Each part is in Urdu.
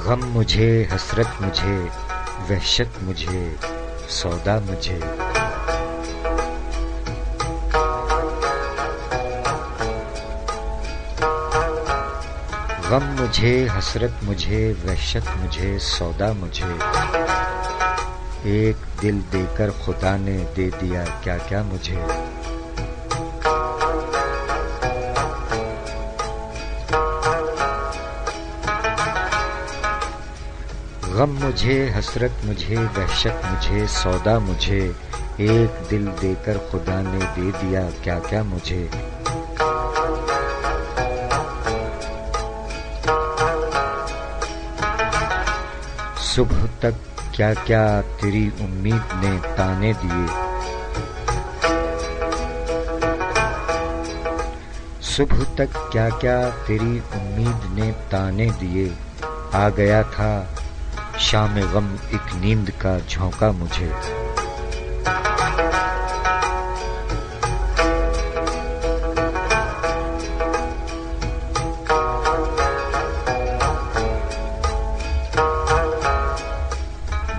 غم مجھے، حسرت مجھے، وحشت مجھے، سودا مجھے۔ غم مجھے، حسرت مجھے، وحشت مجھے، سودا مجھے۔ ایک دل دے کر خدا نے دے دیا کیا کیا مجھے۔ غم مجھے، حسرت مجھے، وحشت مجھے، سودا مجھے۔ ایک دل دے کر خدا نے دے دیا کیا کیا مجھے۔ صبح تک کیا کیا تیری امید نے تانے دیے۔ صبح تک کیا کیا تیری امید نے تانے دیے۔ آ گیا تھا شام غم ایک نیند کا جھونکا مجھے۔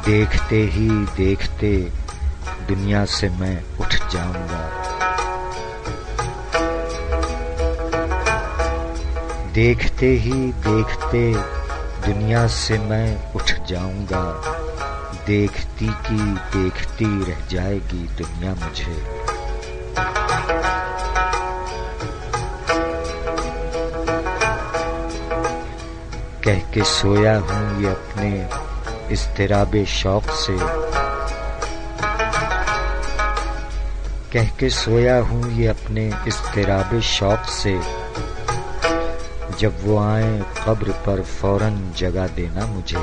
دیکھتے ہی دیکھتے دنیا سے میں اٹھ جاؤں گا۔ دیکھتے ہی دیکھتے دنیا سے میں اٹھ جاؤں گا۔ دیکھتی کی دیکھتی رہ جائے گی دنیا مجھے۔ کہہ کے سویا ہوں یہ اپنے اضطراب شوق سے۔ کہہ کے سویا ہوں یہ اپنے اضطراب شوق سے۔ جب وہ آئیں قبر پر فوراً جگہ دینا مجھے۔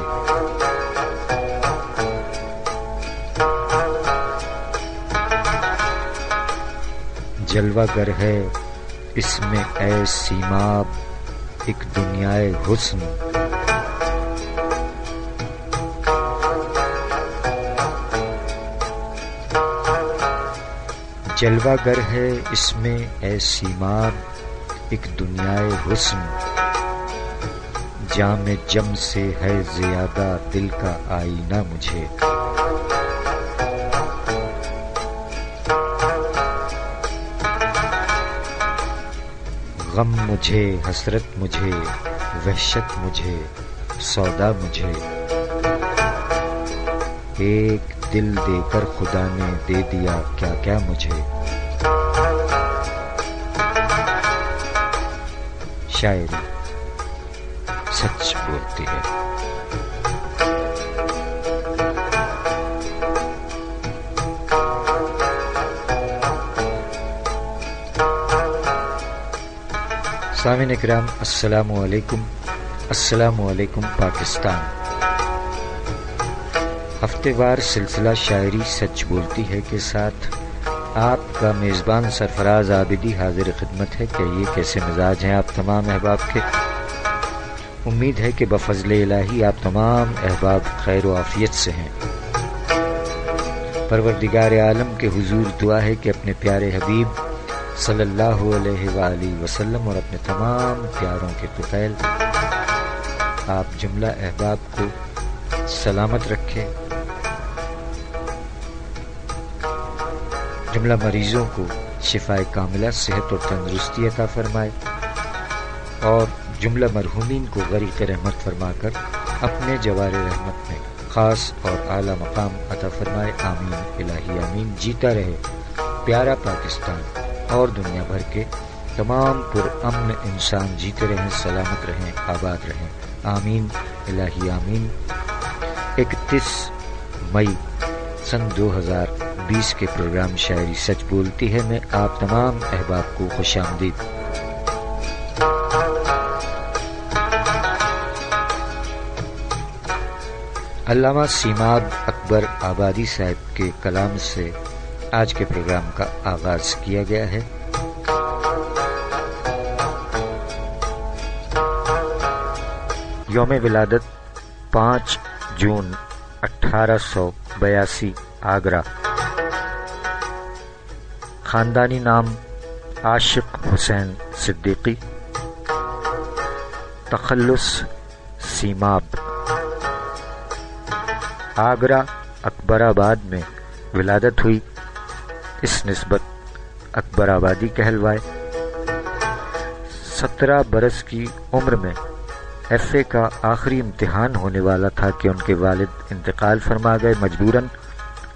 جلوہ گر ہے اس میں اے سیماب ایک دنیائے حسن۔ جلوہ گر ہے اس میں اے سیماب ایک دنیائے حسن۔ جام جم سے ہے زیادہ دل کا آئینہ مجھے۔ غم مجھے، حسرت مجھے، وحشت مجھے، سودا مجھے۔ ایک دل دے کر خدا نے دے دیا کیا کیا مجھے۔ شاعری سچ بولتی ہے۔ سامعین اکرام السلام علیکم۔ السلام علیکم پاکستان۔ ہفتے وار سلسلہ شاعری سچ بولتی ہے کے ساتھ آپ کا میزبان سرفراز عابدی حاضر خدمت ہے۔ کہیے کیسے مزاج ہیں آپ تمام احباب کے۔ امید ہے کہ بفضل الہی آپ تمام احباب خیر و عافیت سے ہیں۔ پروردگار عالم کے حضور دعا ہے کہ اپنے پیارے حبیب صلی اللہ علیہ وآلہ وسلم اور اپنے تمام پیاروں کے طفیل آپ جملہ احباب کو سلامت رکھے، جملہ مریضوں کو شفائے کاملہ صحت اور تندرستی عطا فرمائے، اور جملہ مرحومین کو غریق رحمت فرما کر اپنے جوار رحمت میں خاص اور اعلیٰ مقام عطا فرمائے۔ آمین الہی آمین۔ جیتا رہے پیارا پاکستان اور دنیا بھر کے تمام پرامن انسان جیتے رہیں، سلامت رہیں، آباد رہیں۔ آمین الہی آمین۔ 31 مئی سن 2020 کے پروگرام شاعری سچ بولتی ہے میں آپ تمام احباب کو خوش آمدید۔ علامہ سیماب اکبر آبادی صاحب کے کلام سے آج کے پروگرام کا آغاز کیا گیا ہے۔ یوم ولادت 5 جون 1882 آگرہ۔ خاندانی نام عاشق حسین صدیقی، تخلص سیماب۔ آگرہ اکبر آباد میں ولادت ہوئی، اس نسبت اکبر آبادی کہلوائے۔ 17 برس کی عمر میں ایف اے کا آخری امتحان ہونے والا تھا کہ ان کے والد انتقال فرما گئے۔ مجبوراً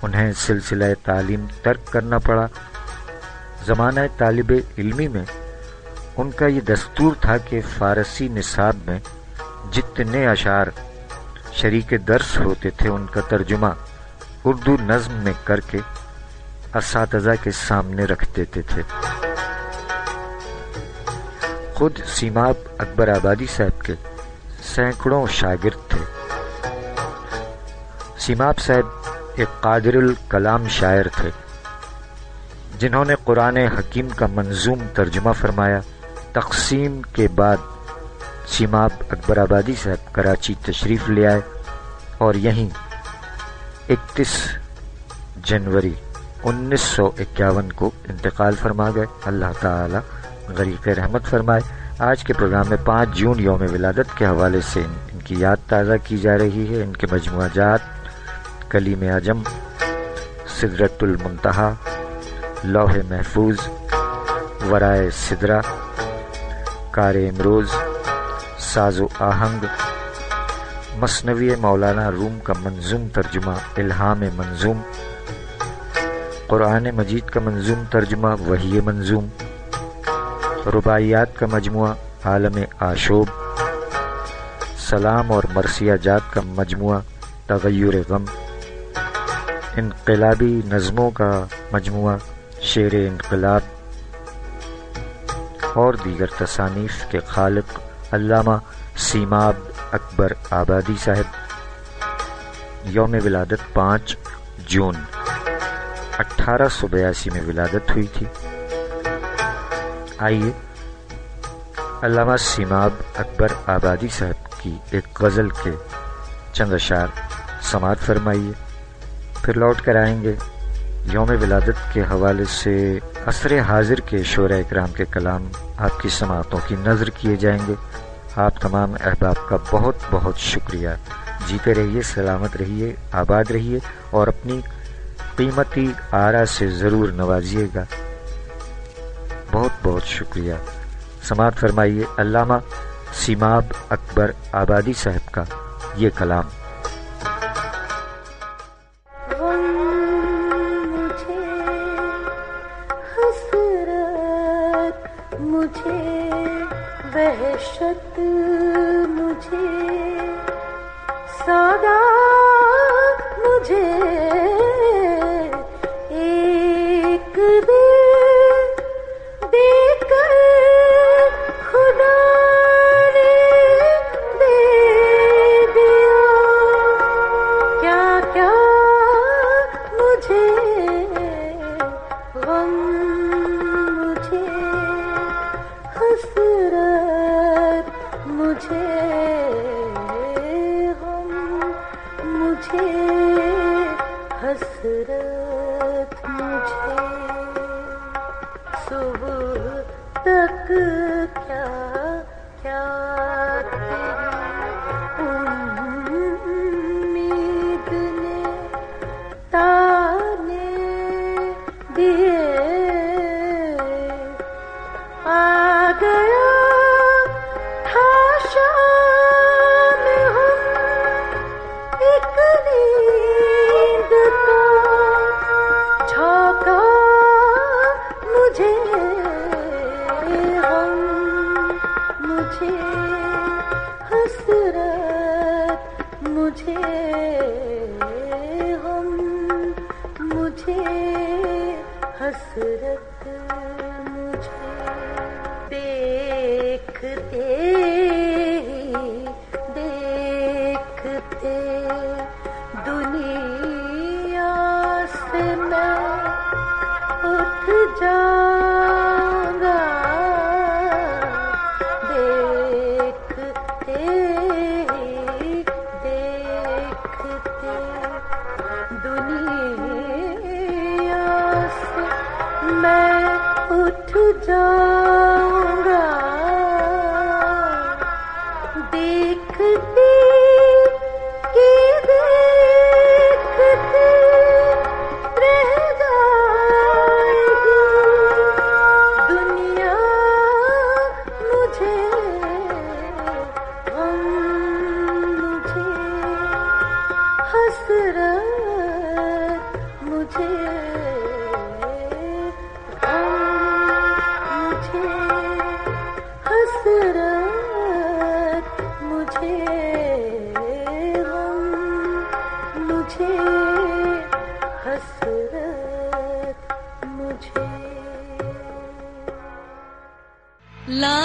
انہیں سلسلہ تعلیم ترک کرنا پڑا۔ زمانہ طالب علمی میں ان کا یہ دستور تھا کہ فارسی نصاب میں جتنے اشعار شریک درس ہوتے تھے ان کا ترجمہ اردو نظم میں کر کے اساتذہ کے سامنے رکھ دیتے تھے۔ خود سیماب اکبر آبادی صاحب کے سینکڑوں شاگرد تھے۔ سیماب صاحب ایک قادر الکلام شاعر تھے جنہوں نے قرآن حکیم کا منظوم ترجمہ فرمایا۔ تقسیم کے بعد سیماب اکبر آبادی صاحب کراچی تشریف لے آئے اور یہیں 31 جنوری 1951 کو انتقال فرما گئے۔ اللہ تعالی غریق رحمت فرمائے۔ آج کے پروگرام میں 5 جون یوم ولادت کے حوالے سے ان کی یاد تازہ کی جا رہی ہے۔ ان کے مجموعہ جات کلیم عجم، سدرۃ المنتہا، لوح محفوظ، ورائے سدرہ، کار امروز، ساز و آہنگ، مثنوی مولانا روم کا منظوم ترجمہ الہام منظوم، قرآن مجید کا منظوم ترجمہ وحی منظوم، رباعیات کا مجموعہ عالم آشوب، سلام اور مرثیہ جات کا مجموعہ تغیر غم، انقلابی نظموں کا مجموعہ شعر انقلاب اور دیگر تصانیف کے خالق علامہ سیماب اکبر آبادی صاحب۔ یوم ولادت 5 جون 1882 میں ولادت ہوئی تھی۔ آئیے علامہ سیماب اکبر آبادی صاحب کی ایک غزل کے چند اشعار سماعت فرمائیے، پھر لوٹ کر آئیں گے۔ یوم ولادت کے حوالے سے عصر حاضر کے شعراء اکرام کے کلام آپ کی سماعتوں کی نظر کیے جائیں گے۔ آپ تمام احباب کا بہت بہت شکریہ۔ جیتے رہیے، سلامت رہیے، آباد رہیے اور اپنی قیمتی آرا سے ضرور نوازیے گا۔ بہت بہت شکریہ۔ سماعت فرمائیے علامہ سیماب اکبر آبادی صاحب کا یہ کلام۔ وحشت مجھے سودا مجھے ایک دل دے کر خدا نے دے دیا، کیا کیا مجھے غم مجھے حسرت مجھے غم مجھے حسرت مجھے صبح تک کیا کیا تیری امید نے تانے دیے، آ گیا تھا شام ہم ایک نیند کا جھونکا مجھے غم مجھے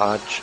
5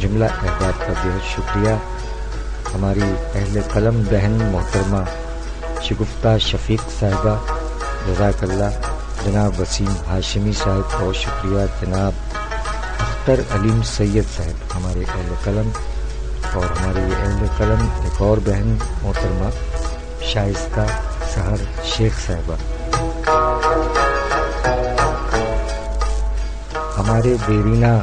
جملہ احباب کا بہت شکریہ. ہماری اہل قلم بہن محترمہ شگفتہ شفیق صاحبہ جزاک اللہ. جناب وسیم ہاشمی صاحب بہت شکریہ. جناب اختر علیم سید صاحب ہمارے اہل قلم. اور ہمارے یہ اہل قلم ایک اور بہن محترمہ شائستہ سحر شیخ صاحبہ. ہمارے دیرینہ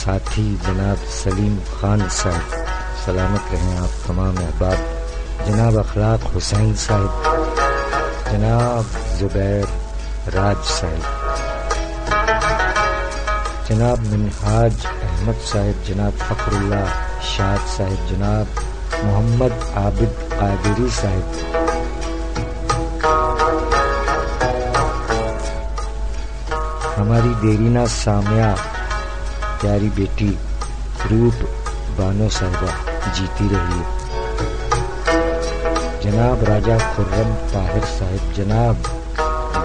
ساتھی جناب سلیم خان صاحب سلامت رہیں آپ تمام احباب. جناب اخلاق حسین صاحب، جناب زبیر راج صاحب، جناب منہاج احمد صاحب، جناب فخر اللہ شاد صاحب، جناب محمد عابد قادری صاحب، ہماری دیرینہ سامعہ پیاری بیٹی روپ بانو صاحبہ جیتی رہیے، جناب راجہ خرم طاہر صاحب، جناب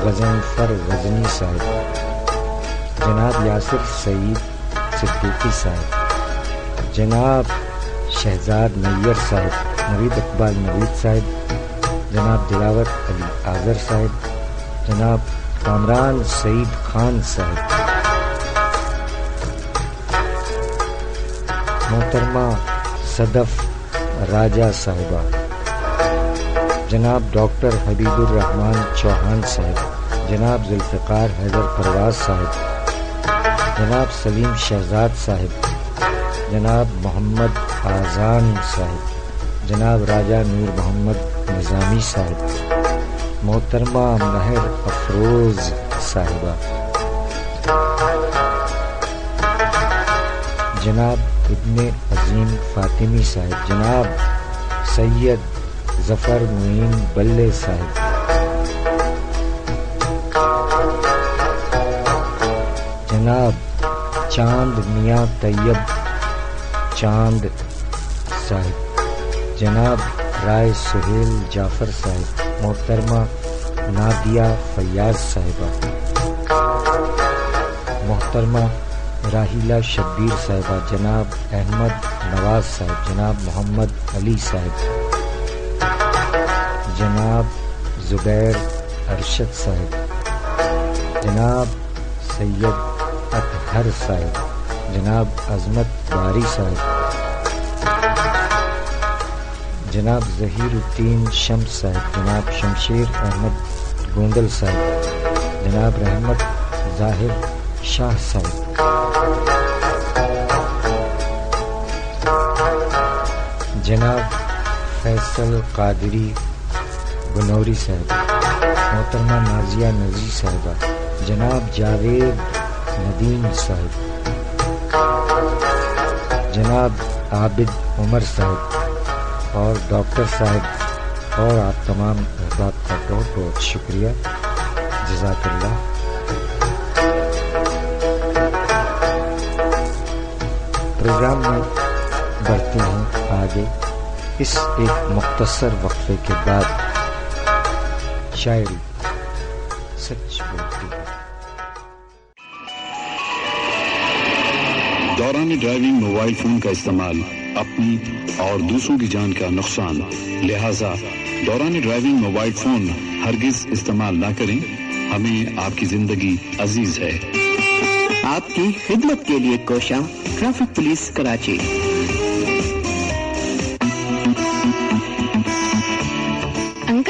غضنفر غزنی صاحب، جناب یاسر سعید صدیقی صاحب، جناب شہزاد نیّر صاحب، نوید اقبال نوید صاحب، جناب دلاور علی آذر صاحب، جناب کامران سعید خان صاحب، محترمہ صدف راجہ صاحبہ، جناب ڈاکٹر حبیب الرحمان چوہان صاحب، جناب ذوالفقار حیدر پرواز صاحب، جناب سلیم شہزاد صاحب، جناب محمد آذان صاحب، جناب راجہ نور محمد نظامی صاحب، محترمہ مہر افروز صاحبہ، جناب ابن عظیم فاطمی صاحب، جناب سید ظفر معین بلے صاحب، جناب چاند میاں طیب چاند صاحب، جناب رائے سہیل جعفر صاحب، محترمہ نادیہ فیاض صاحبہ، محترمہ راحیلہ شبیر صاحبہ، جناب احمد نواز صاحب، جناب محمد علی صاحب، جناب زبیر ارشد صاحب، جناب سید اطہر صاحب، جناب عظمت باری صاحب، جناب ظہیر الدین شمس صاحب، جناب شمشیر احمد گوندل صاحب، جناب رحمت ظاہر شاہ صاحب، جناب فیصل قادری بنوری صاحب، محترمہ نازیہ نذری صاحبہ، جناب جاوید ندیم صاحب، جناب عابد عمر صاحب اور ڈاکٹر صاحب اور آپ تمام احباب کا بہت بہت شکریہ. جزاک اللہ. پروگرام میں بڑھتے ہیں آگے. اس ایک مختصر وقفے کے بعد شاعری سچ بولتی ہے. دوران ڈرائیونگ موبائل فون کا استعمال اپنی اور دوسروں کی جان کا نقصان، لہذا دوران ڈرائیونگ موبائل فون ہرگز استعمال نہ کریں. ہمیں آپ کی زندگی عزیز ہے. آپ کی خدمت کے لیے کوشاں ٹریفک پولیس کراچی.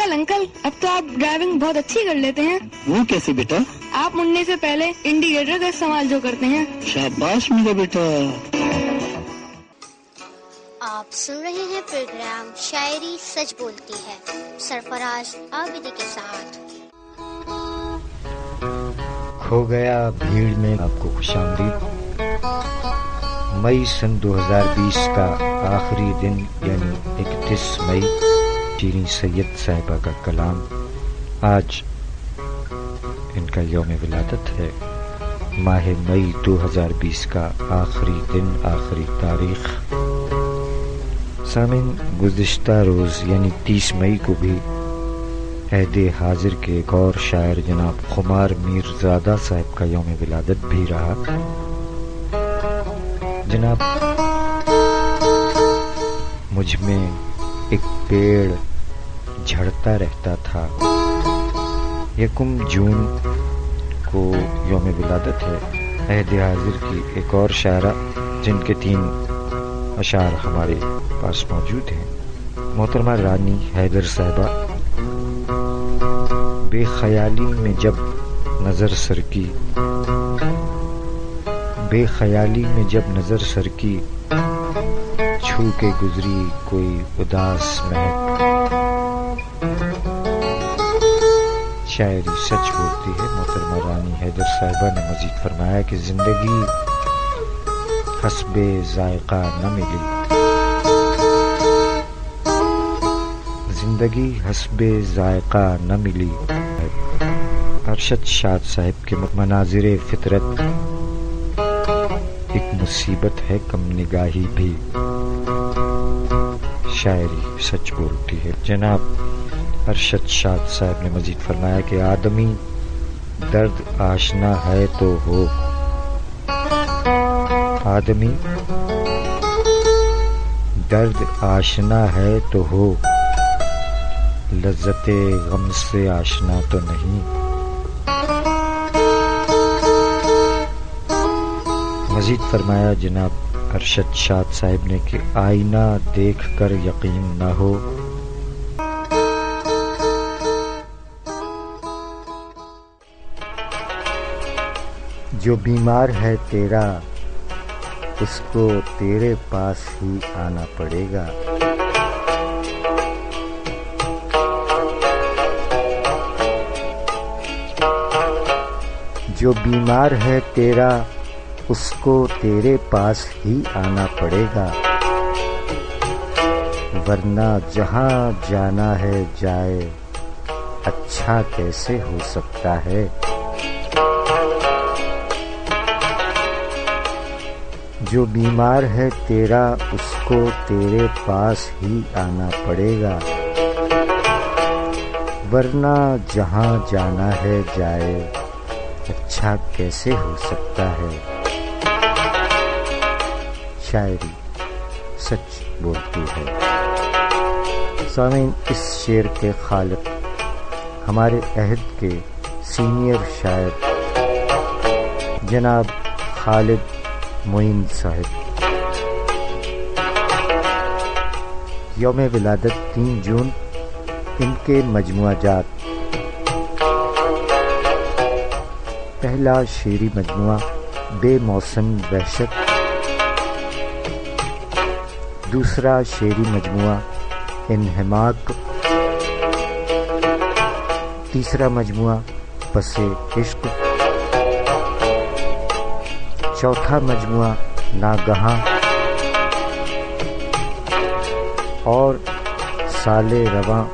انکل اب تو آپ ڈرائیونگ بہت اچھی کر لیتے ہیں. وہ کیسے بیٹا؟ آپ مڑنے سے پہلے انڈیکیٹر کا استعمال جو کرتے ہیں. شاباش میرا بیٹا. آپ سن رہے ہیں پروگرام شاعری سچ بولتی ہے سرفراز عابدی کے ساتھ. کھو گیا بھیڑ میں آپ کو خوش آمدید. مئی سن 2020 کا آخری دن یعنی 31 مئی شیریں سید صاحبہ کا کلام. آج ان کا یوم ولادت ہے. ماہ مئی 2020 کا آخری دن، آخری تاریخ. سامعین، گزشتہ روز یعنی 30 مئی کو بھی عہد حاضر کے ایک اور شاعر جناب خمار میرزادہ صاحب کا یوم ولادت بھی رہا. جناب مجھ میں ایک پیڑ جھڑتا رہتا تھا. 1 جون کو یوم ولادت ہے عہد حاضر کی ایک اور شاعرہ جن کے 3 اشعار ہمارے پاس موجود ہیں. محترمہ رانی حیدر صاحبہ. بے خیالی میں جب نظر سر کی، بے خیالی میں جب نظر سر کی، چھو کے گزری کوئی اداس مہک. شاعری سچ بولتی ہے. محترمہ رانی حیدر صاحبہ نے مزید فرمایا کہ زندگی حسب ذائقہ نہ ملی، زندگی حسب ذائقہ نہ ملی. ارشد شاد صاحب کے مناظر فطرت ایک مصیبت ہے کم نگاہی بھی. شاعری سچ بولتی ہے. جناب ارشد شاد صاحب نے مزید فرمایا کہ آدمی درد آشنا ہے تو ہو، آدمی درد آشنا ہے تو ہو، لذت غم سے آشنا تو نہیں. مزید فرمایا جناب ارشد شاد صاحب نے کہ آئینہ دیکھ کر یقین نہ ہو، جو بیمار ہے تیرا اس کو تیرے پاس ہی آنا پڑے گا. جو بیمار ہے تیرا اس کو تیرے پاس ہی آنا پڑے گا، ورنہ جہاں جانا ہے جائے اچھا کیسے ہو سکتا ہے. جو بیمار ہے تیرا اس کو تیرے پاس ہی آنا پڑے گا، ورنہ جہاں جانا ہے جائے اچھا کیسے ہو سکتا ہے. شاعری سچ بولتی ہے. سامعین، اس شعر کے خالق ہمارے عہد کے سینئر شاعر جناب خالد معین صاحب. یوم ولادت 3 جون. ان کے مجموعہ جات. پہلا شعری مجموعہ بے موسم وحشت، دوسرا شعری مجموعہ انہماک، تیسرا مجموعہ پس عشق، چوتھا مجموعہ ناگہاں، اور سال رواں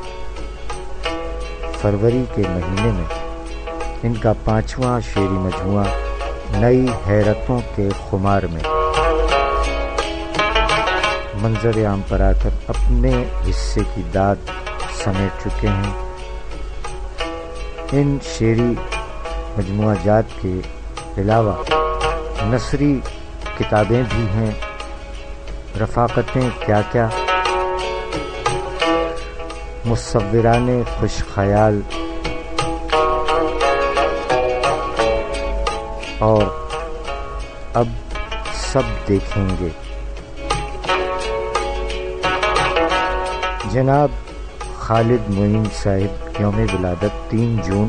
فروری کے مہینے میں ان کا 5واں شعری مجموعہ نئی حیرتوں کے خمار میں منظر عام پر آ کر اپنے حصے کی داد سمیٹ چکے ہیں. ان شعری مجموعہ جات کے علاوہ نثری کتابیں بھی ہیں. رفاقتیں کیا کیا، مصوران خوش خیال، اور اب سب دیکھیں گے. جناب خالد معین صاحب یوم ولادت 3 جون.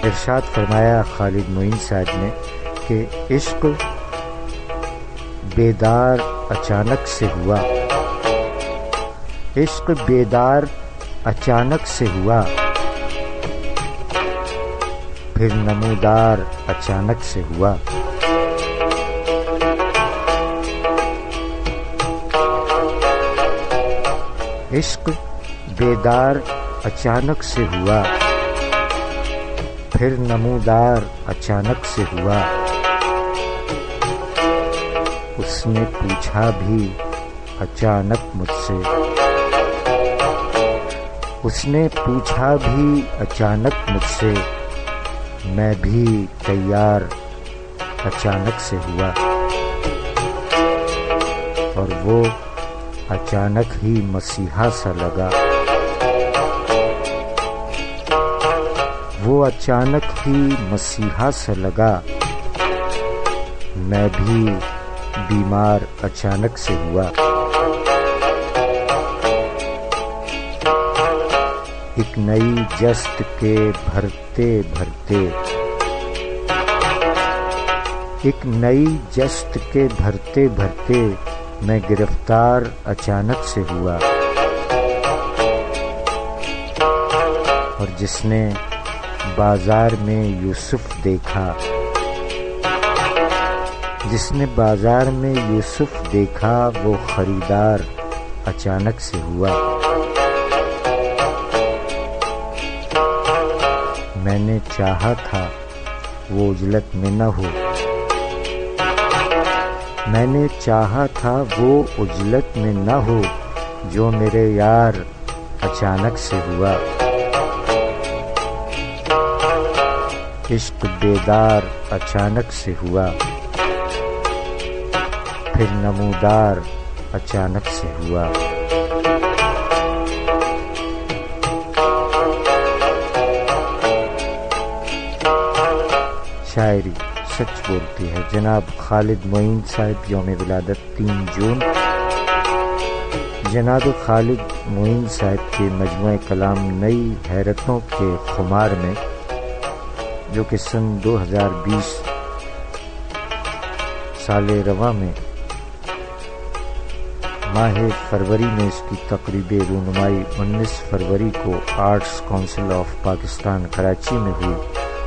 ارشاد فرمایا خالد معین صاحب نے کہ عشق بیدار اچانک سے ہوا، عشق بیدار اچانک سے ہوا، پھر نمودار اچانک سے ہوا. عشق بیدار اچانک سے ہوا، پھر نمودار اچانک سے ہوا. اس نے پوچھا بھی اچانک مجھ سے، اس نے پوچھا بھی اچانک مجھ سے، میں بھی تیار اچانک سے ہوا، اور وہ اچانک ہی مسیحا سا لگا، وہ اچانک ہی مسیحا سا لگا، میں بھی بیمار اچانک سے ہوا۔ ایک نئی جست کے بھرتے بھرتے، ایک نئی جست کے بھرتے بھرتے میں گرفتار اچانک سے ہوا، اور جس نے بازار میں یوسف دیکھا، جس نے بازار میں یوسف دیکھا، وہ خریدار اچانک سے ہوا۔ میں نے چاہا تھا وہ اجلت میں نہ ہو، میں نے چاہا تھا وہ اجلت میں نہ ہو، جو میرے یار اچانک سے ہوا۔ عشق بیدار اچانک سے ہوا، پھر نمودار اچانک سے ہوا۔ شاعری سچ بولتی ہے۔ جناب خالد معین صاحب، یوم ولادت 3 جون۔ جناب خالد معین صاحب کے مجموعہ کلام نئی حیرتوں کے خمار میں، جو کہ سن 2020 سال رواں میں ماہ فروری میں اس کی تقریب رونمائی 19 فروری کو arts council of Pakistan Karachi میں ہوئی،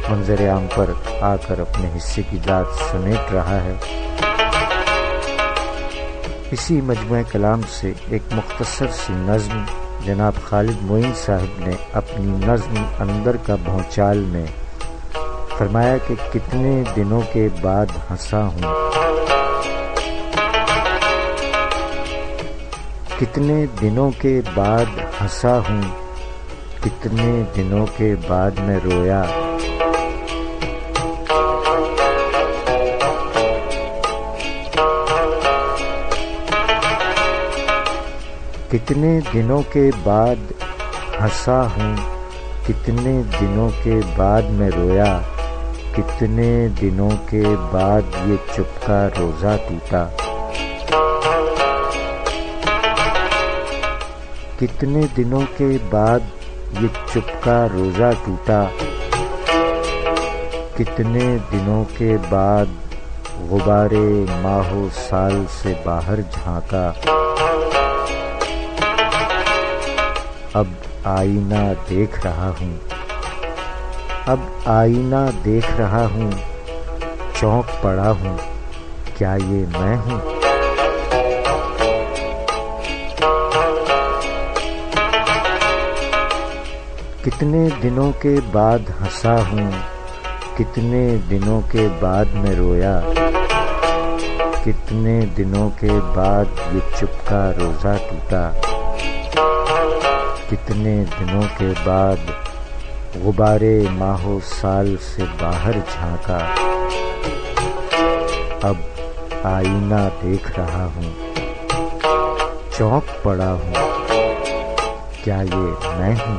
منظر عام پر آ کر اپنے حصے کی داد سمیٹ رہا ہے۔ اسی مجموعہ کلام سے ایک مختصر سی نظم جناب خالد معین صاحب نے اپنی نظم اندر کا بھونچال میں فرمایا کہ کتنے دنوں کے بعد ہنسا ہوں، کتنے دنوں کے بعد ہنسا ہوں، کتنے دنوں کے بعد میں رویا، کتنے دنوں کے بعد ہنسا ہوں، کتنے دنوں کے بعد میں رویا، کتنے دنوں کے بعد یہ چپکا روزہ ٹوٹا، کتنے دنوں کے بعد یہ چپکا روزہ ٹوٹا، کتنے دنوں کے بعد غبار ماہ و سال سے باہر جھانکا، اب آئینہ دیکھ رہا ہوں، اب آئینہ دیکھ رہا ہوں، چونک پڑا ہوں، کیا یہ میں ہوں؟ کتنے دنوں کے بعد ہنسا ہوں، کتنے دنوں کے بعد میں رویا، کتنے دنوں کے بعد یہ چپکا روزہ ٹوٹا، کتنے دنوں کے بعد غبار ماہ و سال سے باہر جھانکا، اب آئینہ دیکھ رہا ہوں، چونک پڑا ہوں، کیا یہ میں ہوں؟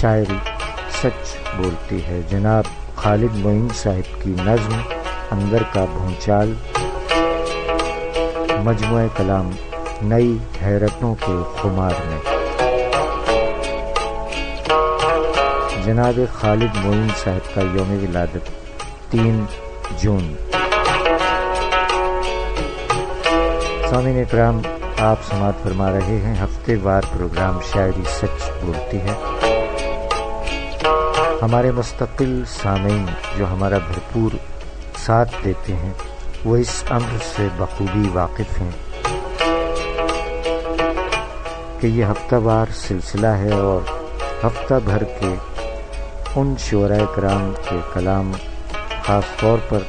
شاعری سچ بولتی ہے۔ جناب خالد معین صاحب کی نظم اندر کا بھونچال، مجموعہ کلام نئی حیرتوں کے خمار میں۔ جناب خالد معین صاحب کا یوم ولادت 3 جون۔ سامعین اکرام، آپ سماعت فرما رہے ہیں ہفتے وار پروگرام شاعری سچ بولتی ہے۔ ہمارے مستقل سامعین جو ہمارا بھرپور ساتھ دیتے ہیں، وہ اس امر سے بخوبی واقف ہیں کہ یہ ہفتہ وار سلسلہ ہے، اور ہفتہ بھر کے ان شعراء کرام کے کلام خاص طور پر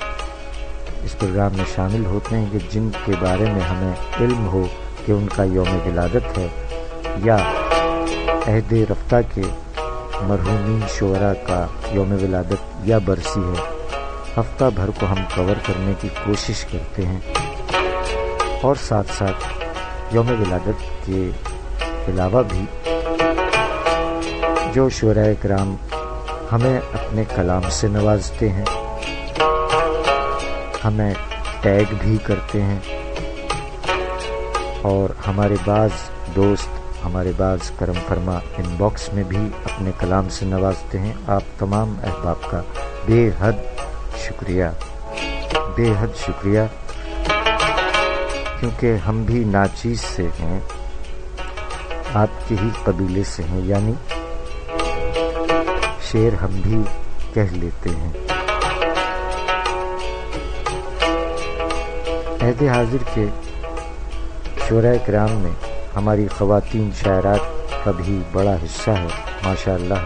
اس پروگرام میں شامل ہوتے ہیں کہ جن کے بارے میں ہمیں علم ہو کہ ان کا یوم ولادت ہے، یا عہد رفتہ کے مرحومین شعراء کا یوم ولادت یا برسی ہے، ہفتہ بھر کو ہم کور کرنے کی کوشش کرتے ہیں، اور ساتھ ساتھ یوم ولادت کے علاوہ بھی جو شعراء کرام ہمیں اپنے کلام سے نوازتے ہیں، ہمیں ٹیگ بھی کرتے ہیں، اور ہمارے بعض دوست، ہمارے بعض کرم فرما ان باکس میں بھی اپنے کلام سے نوازتے ہیں، آپ تمام احباب کا بے حد شکریہ، بے حد شکریہ، کیونکہ ہم بھی ناچیز سے ہیں، آپ کے ہی قبیلے سے ہیں، یعنی شعر ہم بھی کہہ لیتے ہیں۔ عہد حاضر کے شعراء کرام میں ہماری خواتین شاعرات کا بھی بڑا حصہ ہے، ماشاء اللہ۔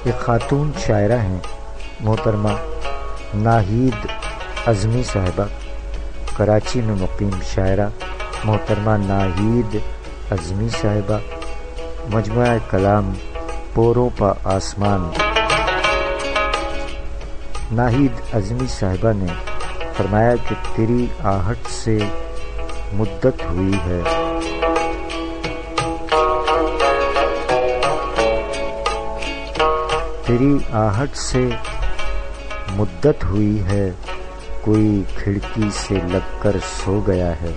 ایک خاتون شاعرہ ہیں محترمہ ناہید اعظمی صاحبہ، کراچی میں مقیم شاعرہ محترمہ ناہید اعظمی صاحبہ، مجموعہ کلام پوروں پا آسمان۔ ناہید اعظمی صاحبہ نے فرمایا کہ تیری آہٹ سے مدت ہوئی ہے، تیری آہٹ سے مدت ہوئی ہے، کوئی کھڑکی سے لگ کر سو گیا ہے۔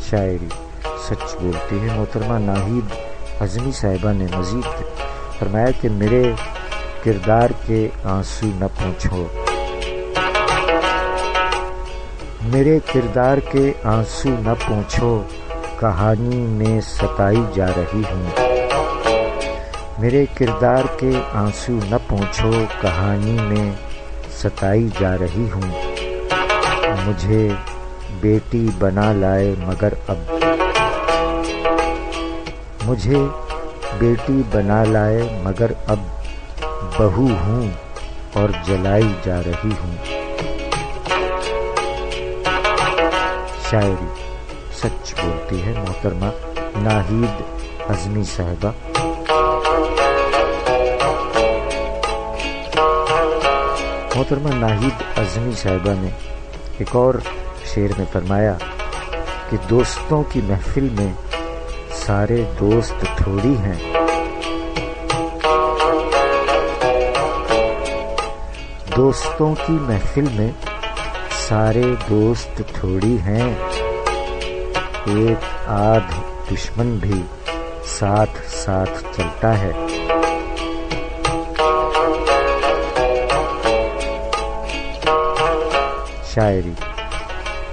شاعری سچ بولتی ہے۔ محترمہ ناہید اعظمی صاحبہ نے مزید فرمایا کہ میرے کردار کے آنسو نہ پوچھو، میرے کردار کے آنسو نہ پوچھو، کہانی میں ستائی جا رہی ہوں، میرے کردار کے آنسو نہ پوچھو، کہانی میں ستائی جا رہی ہوں، مجھے بیٹی بنا لائے مگر اب، مجھے بیٹی بنا لائے مگر اب بہو ہوں اور جلائی جا رہی ہوں۔ شاعری سچ بولتی ہے محترمہ ناہید اعظمی صاحبہ۔ محترمہ ناہید اعظمی صاحبہ نے ایک اور شعر میں فرمایا کہ دوستوں کی محفل میں سارے دوست تھوڑی ہیں، دوستوں کی محفل میں سارے دوست تھوڑی ہیں، ایک آدھ دشمن بھی ساتھ ساتھ چلتا ہے۔ شاعری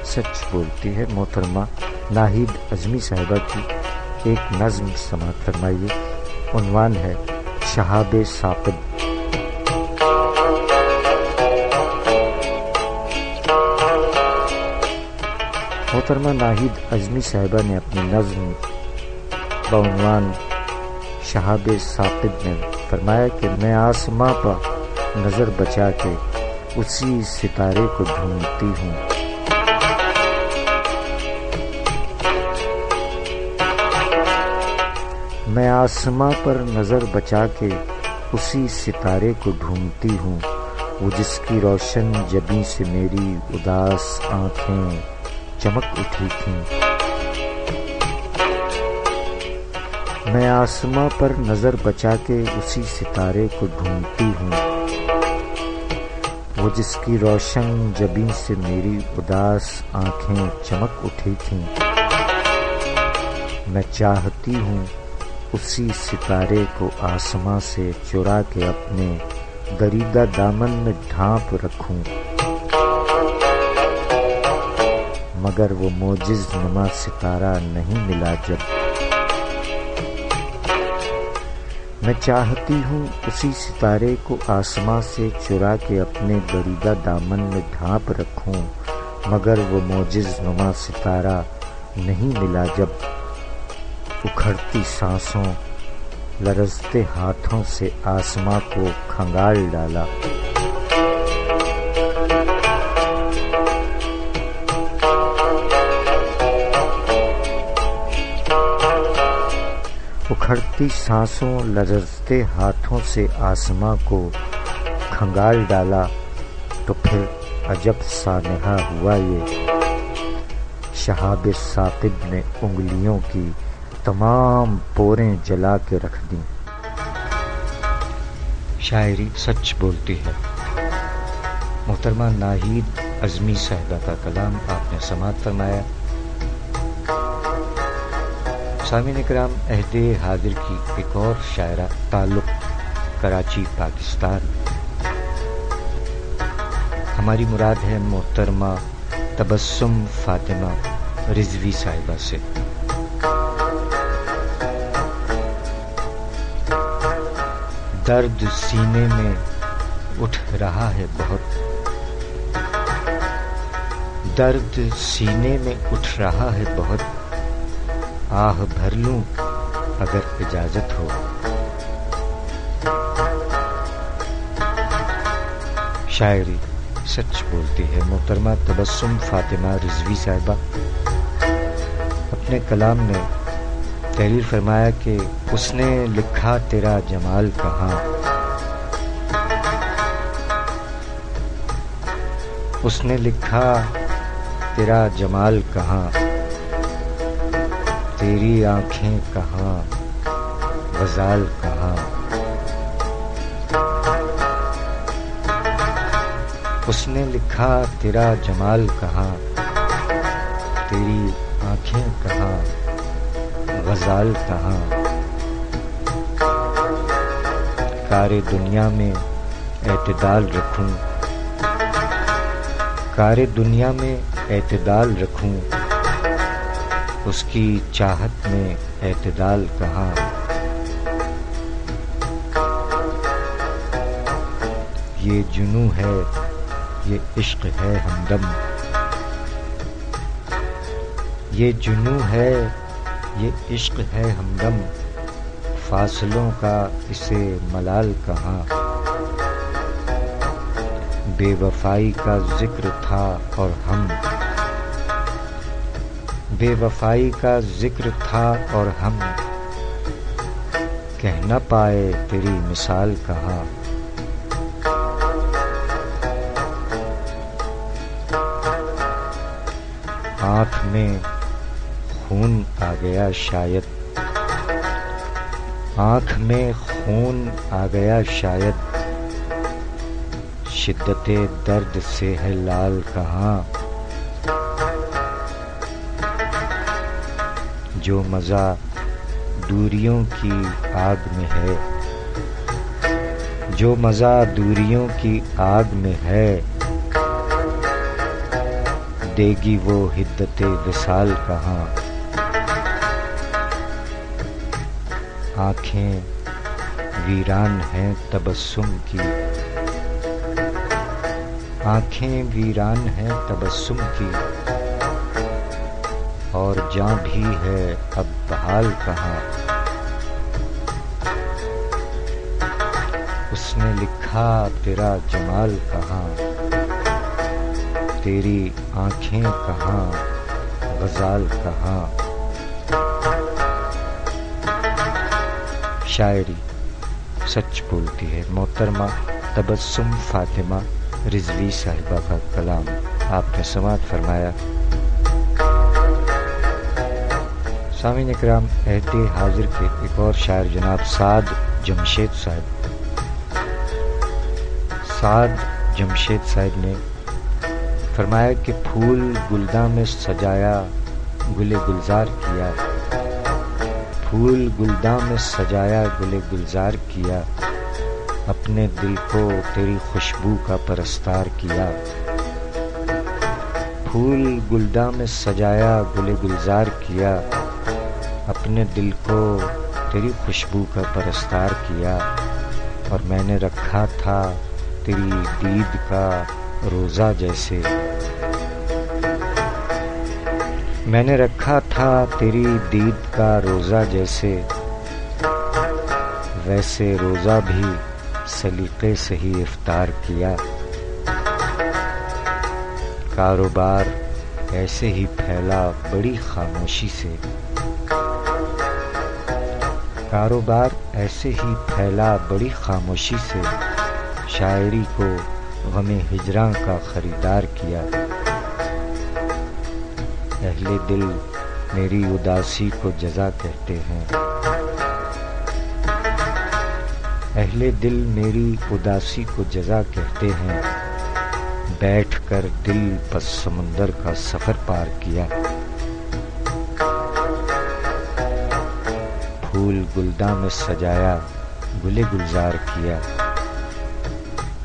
سچ بولتی ہے محترمہ ناہید اعظمی صاحبہ کی ایک نظم سماعت فرمائیے، عنوان ہے شہاب ثاقب۔ محترمہ ناہید اعظمی صاحبہ نے اپنی نظم بعنوان شہاب ثاقب میں فرمایا کہ میں آسماں پر نظر بچا کے اسی ستارے کو ڈھونڈتی ہوں، میں آسماں پر نظر بچا کے اسی ستارے کو ڈھونڈتی ہوں، وہ جس کی روشن جبیں سے میری اداس آنکھیں چمک اٹھی تھیں، میں آسماں پر نظر بچا کے اسی ستارے کو ڈھونڈتی ہوں، وہ جس کی روشن جبیں سے میری اداس آنکھیں چمک اٹھی تھیں، میں چاہتی ہوں اسی ستارے کو آسماں سے چرا کے اپنے دریدہ دامن میں ڈھانپ رکھوں، مگر وہ معجز نما ستارہ نہیں ملا جب، میں چاہتی ہوں اسی ستارے کو آسماں سے چرا کے اپنے دریدہ دامن میں ڈھانپ رکھوں، مگر وہ معجز نما ستارہ نہیں ملا جب، اکھڑتی سانسوں لرزتے ہاتھوں سے آسماں کو کھنگال ڈالا، اکھڑتی سانسوں لرزتے ہاتھوں سے آسماں کو کھنگال ڈالا تو پھر عجب سانحہ ہوا یہ، شہاب ثاقب نے انگلیوں کی تمام پوریں جلا کے رکھ دیں۔ شاعری سچ بولتی ہے۔ محترمہ ناہید عظمی صاحبہ کا کلام آپ نے سماعت فرمایا۔ سامعین کرام، عہد حاضر کی ایک اور شاعرہ، تعلق کراچی پاکستان، ہماری مراد ہے محترمہ تبسم فاطمہ رضوی صاحبہ سے۔ درد سینے میں اٹھ رہا ہے بہت، درد سینے میں اٹھ رہا ہے بہت، آہ بھر لوں اگر اجازت ہو۔ شاعری سچ بولتی ہے۔ محترمہ تبسم فاطمہ رضوی صاحبہ اپنے کلام میں تحریر فرمایا کہ اس نے لکھا تیرا جمال کہاں، اس نے لکھا تیرا جمال کہاں، تیری آنکھیں کہاں، غزال کہاں، اس نے لکھا تیرا جمال کہاں، تیری آنکھیں کہاں، غزال کہاں۔ کار دنیا میں اعتدال رکھوں، کار دنیا میں اعتدال رکھوں، اس کی چاہت میں اعتدال کہاں۔ یہ جنوں ہے، یہ عشق ہے ہمدم، یہ جنوں ہے، یہ عشق ہے ہمدم، فاصلوں کا اسے ملال کہاں۔ بے وفائی کا ذکر تھا اور ہم، بے وفائی کا ذکر تھا اور ہم، کہہ نہ پائے تیری مثال کہاں۔ آنکھ میں خون آ گیا شاید، آنکھ میں خون آ گیا شاید، شدت درد سے ہے لال کہاں۔ جو مزہ دوریوں کی آگ میں ہے، جو مزہ دوریوں کی آگ میں ہے، دے گی وہ حدت وصال کہاں۔ آنکھیں ویران ہیں تبسم کی، آنکھیں ویران ہیں تبسم کی، اور جاں بھی ہے اب بحال کہاں۔ اس نے لکھا تیرا جمال کہاں، تیری آنکھیں کہاں، غزال کہاں۔ شاعری سچ بولتی ہے۔ محترمہ تبسم فاطمہ رضوی صاحبہ کا کلام آپ نے سماعت فرمایا۔ سامعین اکرام، عہد حاضر کے ایک اور شاعر جناب سعد جمشید صاحب نے فرمایا کہ پھول گلداں میں سجایا گل گلزار کیا، پھول گلداں میں سجایا گل گلزار کیا، اپنے دل کو تیری خوشبو کا پرستار کیا۔ پھول گلداں میں سجایا گل گلزار کیا، اپنے دل کو تیری خوشبو کا پرستار کیا، اور میں نے رکھا تھا تیری دید کا روزہ جیسے، میں نے رکھا تھا تیری دید کا روزہ جیسے، ویسے روزہ بھی سلیقے سے ہی افطار کیا۔ کاروبار ایسے ہی پھیلا بڑی خاموشی سے، کاروبار ایسے ہی پھیلا بڑی خاموشی سے، شاعری کو غم ہجراں کا خریدار کیا۔ اہل دل میری اداسی کو جزا کہتے ہیں، اہل دل میری اداسی کو جزا کہتے ہیں، بیٹھ کر دل پس سمندر کا سفر پار کیا۔ پھول گلداں میں سجایا، گلے گلزار کیا،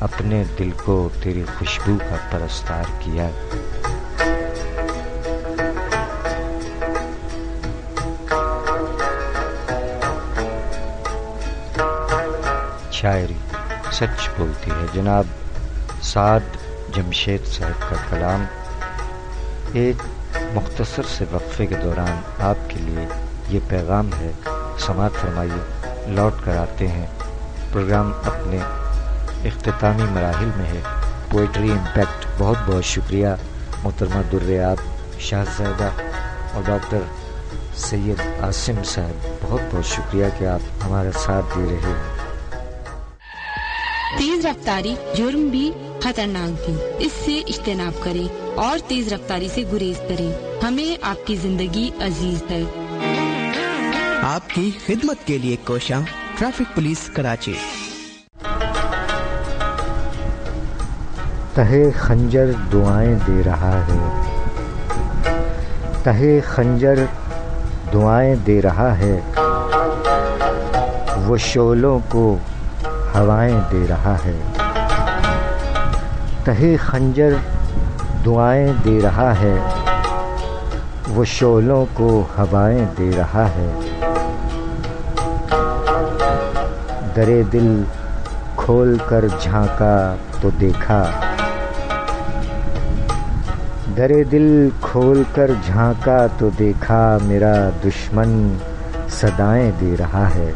اپنے دل کو تیری خوشبو کا پرستار کیا۔ شاعری سچ بولتی ہے، جناب سعد جمشید صاحب کا کلام۔ ایک مختصر سے وقفے کے دوران آپ کے لیے یہ پیغام ہے، سماعت فرمائیے، لوٹ کر آتے ہیں۔ پروگرام اپنے اختتامی مراحل میں ہے۔ پوئٹری امپیکٹ، بہت بہت شکریہ محترمہ درآب شاہزادہ اور ڈاکٹر سید عاصم صاحب، بہت بہت شکریہ کہ آپ ہمارا ساتھ دے رہے ہیں۔ تیز رفتاری جرم بھی خطرناک بھی، اس سے اجتناب کریں اور تیز رفتاری سے گریز کریں۔ ہمیں آپ کی زندگی عزیز ہے۔ آپ کی خدمت کے لیے کوشاں ٹریفک پولیس کراچی۔ تہے خنجر دعائیں دے رہا ہے، تہے خنجر دعائیں دے رہا ہے، وہ شعلوں کو ہوائیں دے رہا ہے۔ تہے خنجر دعائیں دے رہا ہے، وہ شعلوں کو ہوائیں دے رہا ہے۔ درے دل کھول کر جھانکا تو دیکھا، درے دل کھول کر جھانکا تو دیکھا، میرا دشمن صدائیں دے رہا ہے۔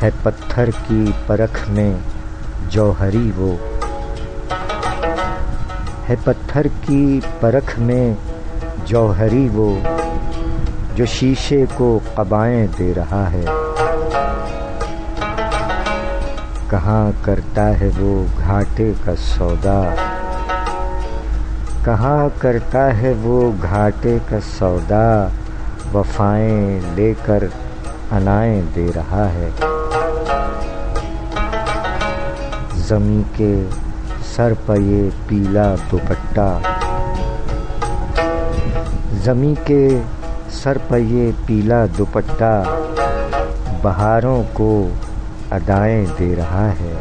ہے پتھر کی پرکھ میں جوہری وہ، ہے پتھر کی پرکھ میں جوہری وہ، جو شیشے کو قبائیں دے رہا ہے۔ کہاں کرتا ہے وہ گھاٹے کا سودا، کہاں کرتا ہے وہ گھاٹے کا سودا، وفائیں لے کر انائیں دے رہا ہے۔ زمیں کے سر پہ یہ پیلا دوپٹہ، زمیں کے سر پہ یہ پیلا دوپٹہ، بہاروں کو ادائیں دے رہا ہے۔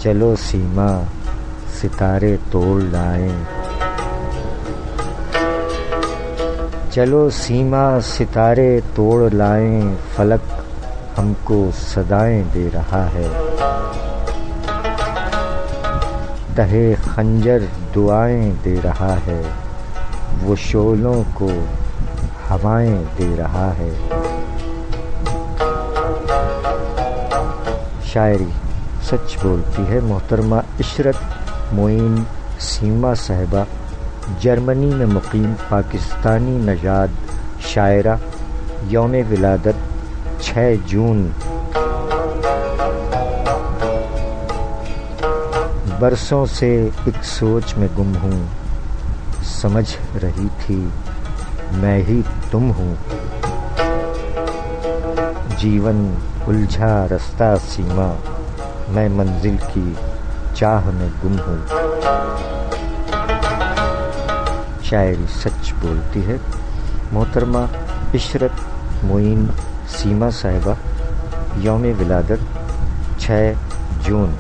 چلو سیما ستارے توڑ لائیں، چلو سیما ستارے توڑ لائیں، فلک ہم کو صدائیں دے رہا ہے۔ تہے خنجر دعائیں دے رہا ہے، وہ شعلوں کو ہوائیں دے رہا ہے۔ شاعری سچ بولتی ہے، محترمہ عشرت معین سیما صاحبہ، جرمنی میں مقیم پاکستانی نژاد شاعرہ، یوم ولادت 6 جون۔ برسوں سے ایک سوچ میں گم ہوں، سمجھ رہی تھی میں ہی تم ہوں، جیون الجھا رستہ سیما، میں منزل کی چاہ میں گم ہوں۔ شاعری سچ بولتی ہے، محترمہ عشرت معین سیما صاحبہ، یوم ولادت 6 جون۔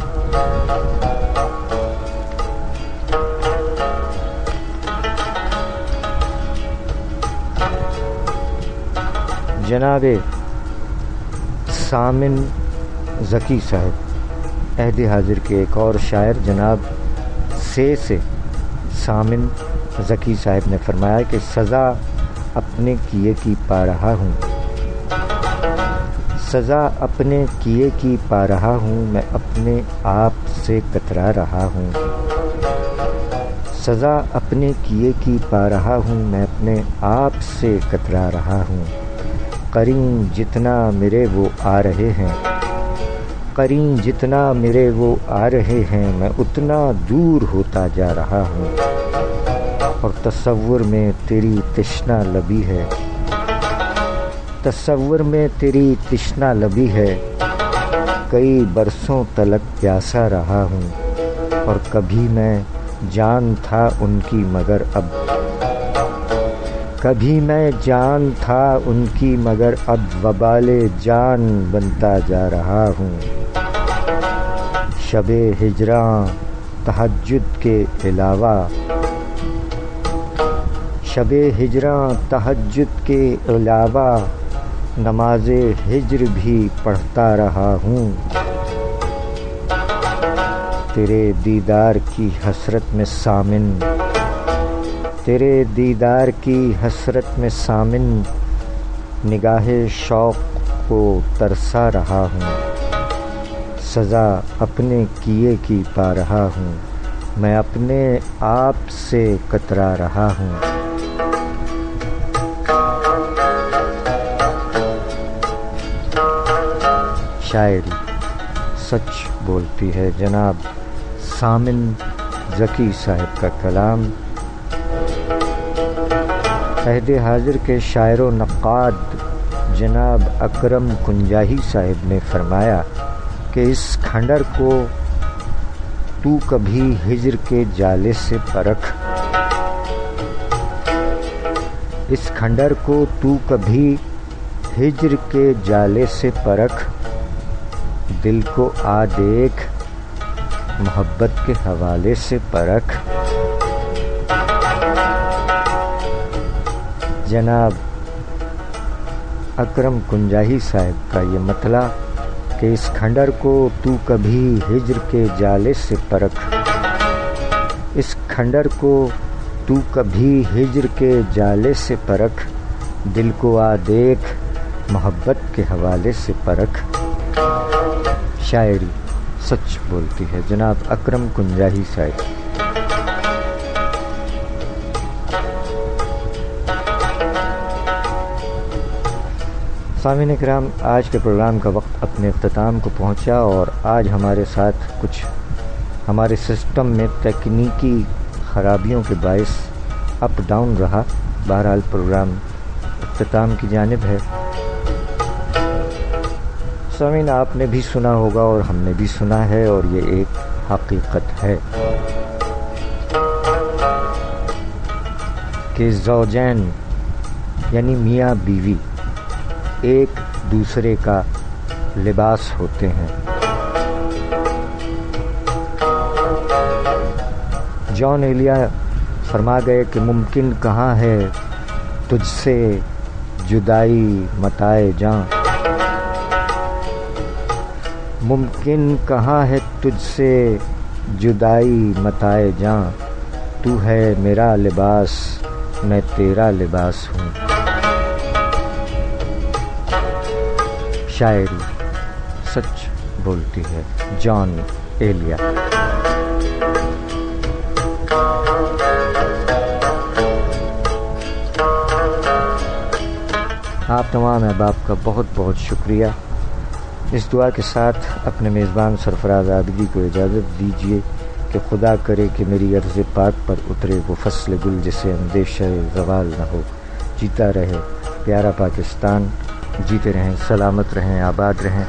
جناب سامن ذکی صاحب، عہد حاضر کے ایک اور شاعر جناب سے سامن ذکی صاحب نے فرمایا کہ سزا اپنے کیے کی پا رہا ہوں، سزا اپنے کیے کی پا رہا ہوں، میں اپنے آپ سے کترا رہا ہوں، سزا اپنے کیے کی پا رہا ہوں، میں اپنے آپ سے کترا رہا ہوں۔ قرین جتنا میرے وہ آ رہے ہیں، قرین جتنا میرے وہ آ رہے ہیں، میں اتنا دور ہوتا جا رہا ہوں۔ اور تصور میں تیری تشنا لبی ہے، تصور میں تیری تشنا لبی ہے، کئی برسوں تلک پیاسا رہا ہوں۔ اور کبھی میں جان تھا ان کی مگر اب، کبھی میں جان تھا ان کی مگر اب وبال جان بنتا جا رہا ہوں۔ شب ہجراں تہجد کے علاوہ، شب ہجراں تہجد کے علاوہ نماز ہجر بھی پڑھتا رہا ہوں۔ تیرے دیدار کی حسرت میں سامن، تیرے دیدار کی حسرت میں سامن نگاہ شوق کو ترسا رہا ہوں۔ سزا اپنے کیے کی پا رہا ہوں، میں اپنے آپ سے کترا رہا ہوں۔ شاعری سچ بولتی ہے، جناب سامن ذکی صاحب کا کلام۔ عہد حاضر کے شاعر و نقاد جناب اکرم کنجاہی صاحب نے فرمایا کہ اس کھنڈر کو تو کبھی ہجر کے جالے سے پرکھ، اس کھنڈر کو تو کبھی ہجر کے جالے سے پرکھ، دل کو آ دیکھ محبت کے حوالے سے پرکھ۔ جناب اکرم کنجاہی صاحب کا یہ مطلع کہ اس کھنڈر کو تو کبھی ہجر کے جالے سے پرکھ، اس کھنڈر کو تو کبھی ہجر کے جالے سے پرکھ، دل کو آ دیکھ محبت کے حوالے سے پرکھ۔ شاعری سچ بولتی ہے، جناب اکرم کنجاہی صاحب۔ سامعین کرام، آج کے پروگرام کا وقت اپنے اختتام کو پہنچا اور آج ہمارے ساتھ کچھ ہمارے سسٹم میں تکنیکی خرابیوں کے باعث اپ ڈاؤن رہا۔ بہرحال پروگرام اختتام کی جانب ہے۔ سامعین، آپ نے بھی سنا ہوگا اور ہم نے بھی سنا ہے، اور یہ ایک حقیقت ہے کہ زوجین یعنی میاں بیوی ایک دوسرے کا لباس ہوتے ہیں۔ جان ایلیا فرما گئے کہ ممکن کہاں ہے تجھ سے جدائی متائے جاں، ممکن کہاں ہے تجھ سے جدائی متائے جاں، تو ہے میرا لباس میں تیرا لباس ہوں۔ شاعری سچ بولتی ہے، جان ایلیا۔ آپ تمام احباب کا بہت بہت شکریہ۔ اس دعا کے ساتھ اپنے میزبان سرفراز عابدی کو اجازت دیجیے کہ خدا کرے کہ میری عرض پاک پر اترے وہ فصل گل جسے اندیشہ زوال نہ ہو۔ جیتا رہے پیارا پاکستان، جیتے رہیں، سلامت رہیں، آباد رہیں۔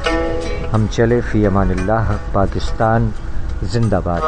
ہم چلے فی امان اللہ، پاکستان زندہ باد۔